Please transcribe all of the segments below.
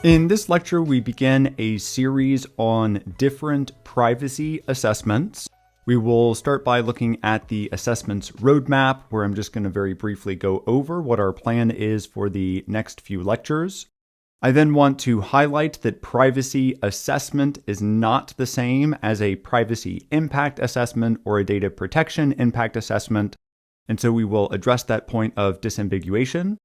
In this lecture, we begin a series on different privacy assessments. We will start by looking at the assessments roadmap, where I'm just going to very briefly go over what our plan is for the next few lectures. I then want to highlight that privacy assessment is not the same as a privacy impact assessment or a data protection impact assessment, and so we will address that point of disambiguation.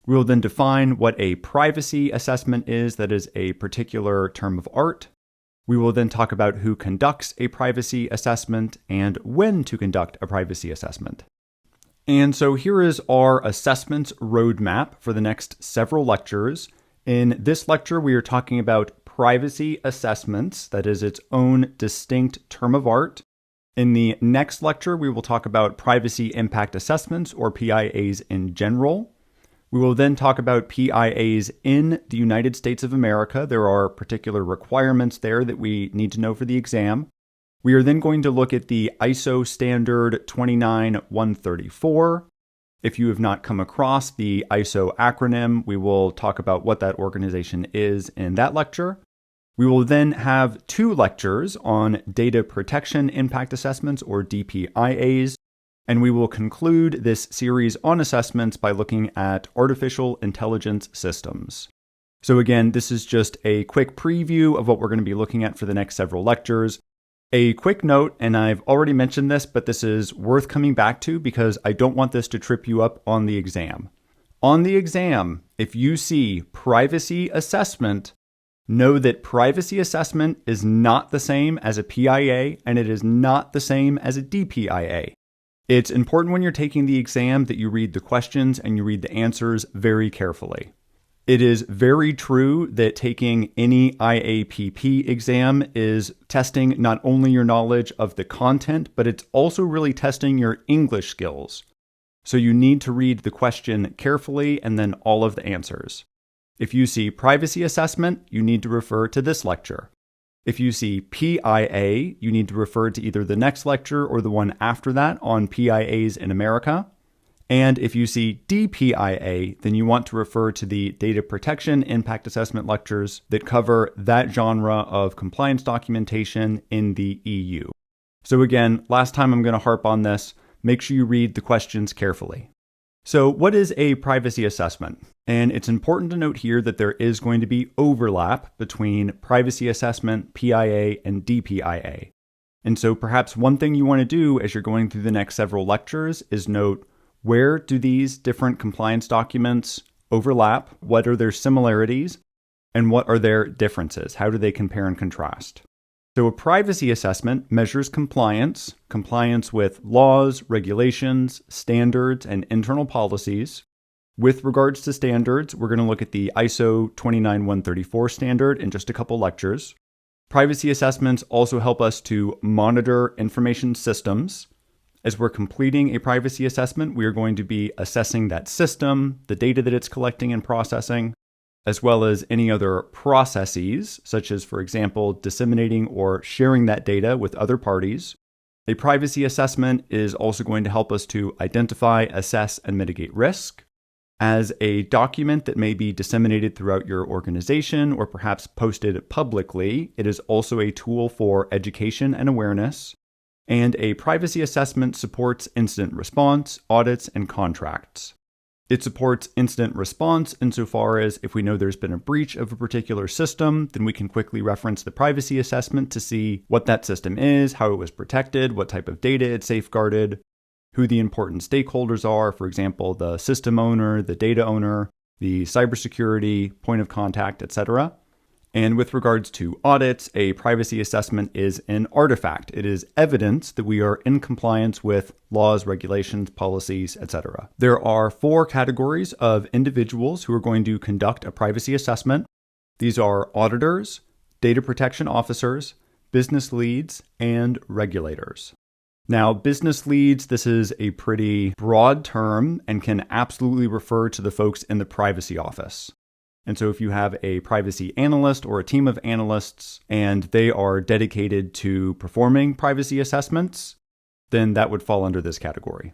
We will then define what a privacy assessment is, that is a particular term of art. We will then talk about who conducts a privacy assessment and when to conduct a privacy assessment. And so here is our assessments roadmap for the next several lectures. In this lecture, we are talking about privacy assessments, that is its own distinct term of art. In the next lecture, we will talk about privacy impact assessments, or PIAs in general. We will then talk about PIAs in the United States of America. There are particular requirements there that we need to know for the exam. We are then going to look at the ISO standard 29134. If you have not come across the ISO acronym, we will talk about what that organization is in that lecture. We will then have two lectures on data protection impact assessments, or DPIAs. And we will conclude this series on assessments by looking at artificial intelligence systems. So again, this is just a quick preview of what we're going to be looking at for the next several lectures. A quick note, and I've already mentioned this, but this is worth coming back to because I don't want this to trip you up on the exam. On the exam, if you see privacy assessment, know that privacy assessment is not the same as a PIA, and it is not the same as a DPIA. It's important when you're taking the exam that you read the questions and you read the answers very carefully. It is very true that taking any IAPP exam is testing not only your knowledge of the content, but it's also really testing your English skills. So you need to read the question carefully and then all of the answers. If you see privacy assessment, you need to refer to this lecture. If you see PIA, you need to refer to either the next lecture or the one after that on PIAs in America. And if you see DPIA, then you want to refer to the data protection impact assessment lectures that cover that genre of compliance documentation in the EU. So again, last time I'm going to harp on this, make sure you read the questions carefully. So what is a privacy assessment? And it's important to note here that there is going to be overlap between privacy assessment, PIA, and DPIA. And so perhaps one thing you want to do as you're going through the next several lectures is note, where do these different compliance documents overlap? What are their similarities? And what are their differences? How do they compare and contrast? So a privacy assessment measures compliance with laws, regulations, standards, and internal policies. With regards to standards, we're going to look at the ISO 29134 standard in just a couple lectures. Privacy assessments also help us to monitor information systems. As we're completing a privacy assessment, we are going to be assessing that system, the data that it's collecting and processing, as well as any other processes, such as, for example, disseminating or sharing that data with other parties. A privacy assessment is also going to help us to identify, assess, and mitigate risk. As a document that may be disseminated throughout your organization or perhaps posted publicly, it is also a tool for education and awareness. And a privacy assessment supports incident response, audits, and contracts. It supports incident response insofar as if we know there's been a breach of a particular system, then we can quickly reference the privacy assessment to see what that system is, how it was protected, what type of data it safeguarded, who the important stakeholders are, for example, the system owner, the data owner, the cybersecurity point of contact, etc. And with regards to audits, a privacy assessment is an artifact. It is evidence that we are in compliance with laws, regulations, policies, etc. There are 4 categories of individuals who are going to conduct a privacy assessment. These are auditors, data protection officers, business leads, and regulators. Now, business leads, this is a pretty broad term and can absolutely refer to the folks in the privacy office. And so if you have a privacy analyst or a team of analysts and they are dedicated to performing privacy assessments, then that would fall under this category.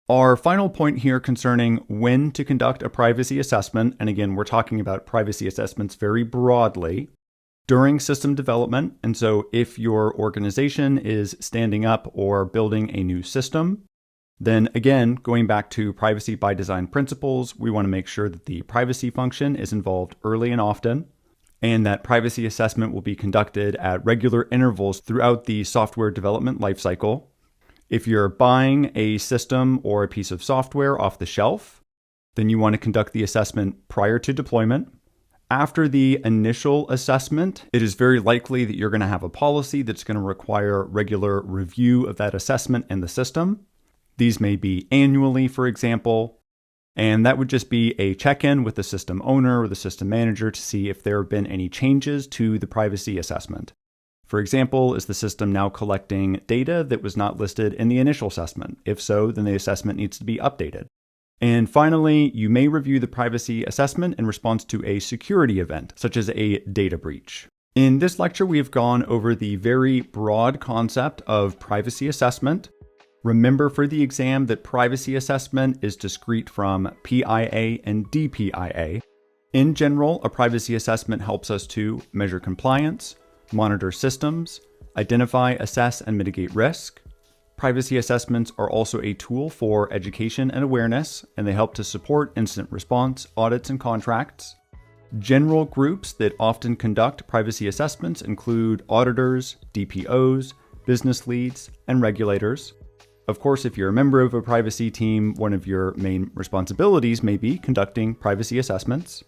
Our final point here concerning when to conduct a privacy assessment, and again, we're talking about privacy assessments very broadly, during system development. And so if your organization is standing up or building a new system, then again, going back to privacy by design principles, we want to make sure that the privacy function is involved early and often, and that privacy assessment will be conducted at regular intervals throughout the software development lifecycle. If you're buying a system or a piece of software off the shelf, then you want to conduct the assessment prior to deployment. After the initial assessment, it is very likely that you're going to have a policy that's going to require regular review of that assessment and the system. These may be annually, for example, and that would just be a check-in with the system owner or the system manager to see if there have been any changes to the privacy assessment. For example, is the system now collecting data that was not listed in the initial assessment? If so, then the assessment needs to be updated. And finally, you may review the privacy assessment in response to a security event, such as a data breach. In this lecture, we have gone over the very broad concept of privacy assessment. Remember for the exam that privacy assessment is discrete from PIA and DPIA. In general, a privacy assessment helps us to measure compliance, monitor systems, identify, assess, and mitigate risk. Privacy assessments are also a tool for education and awareness, and they help to support incident response, audits, and contracts. General groups that often conduct privacy assessments include auditors, DPOs, business leads, and regulators. Of course, if you're a member of a privacy team, one of your main responsibilities may be conducting privacy assessments.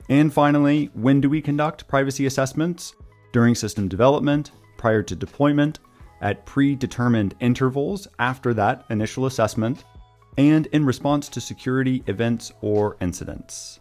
And finally, when do we conduct privacy assessments? During system development, prior to deployment, at predetermined intervals after that initial assessment, and in response to security events or incidents.